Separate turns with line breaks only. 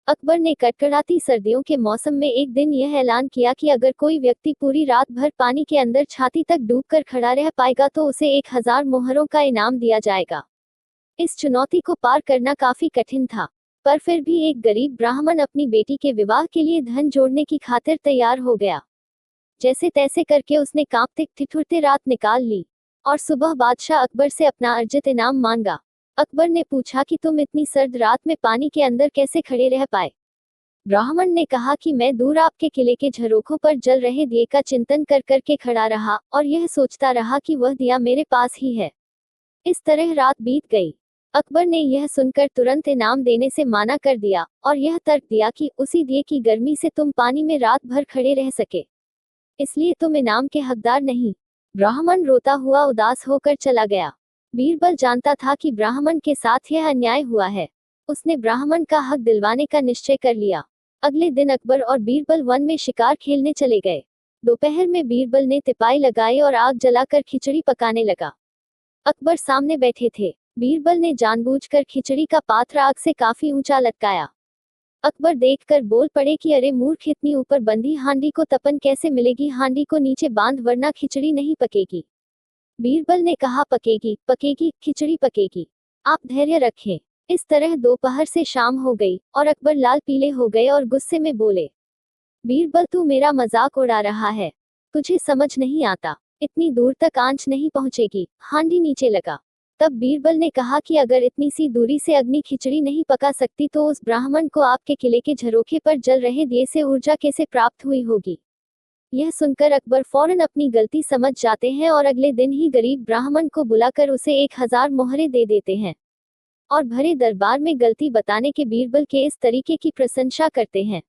अकबर ने कड़कड़ाती सर्दियों के मौसम में एक दिन यह ऐलान किया कि अगर कोई व्यक्ति पूरी रात भर पानी के अंदर छाती तक डूबकर खड़ा रह पाएगा तो उसे 1000 मोहरों का इनाम दिया जाएगा। इस चुनौती को पार करना काफी कठिन था, पर फिर भी एक गरीब ब्राह्मण अपनी बेटी के विवाह के लिए धन जोड़ने की खातिर तैयार हो गया। जैसे तैसे करके उसने कांपते ठिठुरते रात निकाल ली और सुबह बादशाह अकबर से अपना अर्जित इनाम मांगा। अकबर ने पूछा कि तुम इतनी सर्द रात में पानी के अंदर कैसे खड़े रह पाए। ब्राह्मण ने कहा कि मैं दूर आपके किले के झरोखों पर जल रहे दिए का चिंतन कर करके खड़ा रहा और यह सोचता रहा कि वह दिया मेरे पास ही है। इस तरह रात बीत गई। अकबर ने यह सुनकर तुरंत इनाम देने से माना कर दिया और यह तर्क दिया कि उसी दिए की गर्मी से तुम पानी में रात भर खड़े रह सके, इसलिए तुम इनाम के हकदार नहीं। ब्राह्मण रोता हुआ उदास होकर चला गया। बीरबल जानता था कि ब्राह्मण के साथ यह अन्याय हुआ है। उसने ब्राह्मण का हक दिलवाने का निश्चय कर लिया। अगले दिन अकबर और बीरबल वन में शिकार खेलने चले गए। दोपहर में बीरबल ने तिपाई लगाई और आग जलाकर खिचड़ी पकाने लगा। अकबर सामने बैठे थे। बीरबल ने जानबूझकर खिचड़ी का पात्र आग से काफी ऊंचा लटकाया। अकबर देखकर बोल पड़े कि अरे मूर्ख, इतनी ऊपर बंधी हांडी को तपन कैसे मिलेगी, हांडी को नीचे बांध वरना खिचड़ी नहीं पकेगी। बीरबल ने कहा पकेगी पकेगी, खिचड़ी पकेगी, आप धैर्य रखें। इस तरह दोपहर से शाम हो गई और अकबर लाल पीले हो गए और गुस्से में बोले, बीरबल तू मेरा मजाक उड़ा रहा है, तुझे समझ नहीं आता, इतनी दूर तक आंच नहीं पहुंचेगी, हांडी नीचे लगा। तब बीरबल ने कहा कि अगर इतनी सी दूरी से अग्नि खिचड़ी नहीं पका सकती तो उस ब्राह्मण को आपके किले के झरोखे पर जल रहे दिए से ऊर्जा कैसे प्राप्त हुई होगी। यह सुनकर अकबर फौरन अपनी गलती समझ जाते हैं और अगले दिन ही गरीब ब्राह्मण को बुलाकर उसे 1000 मोहरे दे देते हैं और भरे दरबार में गलती बताने के बीरबल के इस तरीके की प्रशंसा करते हैं।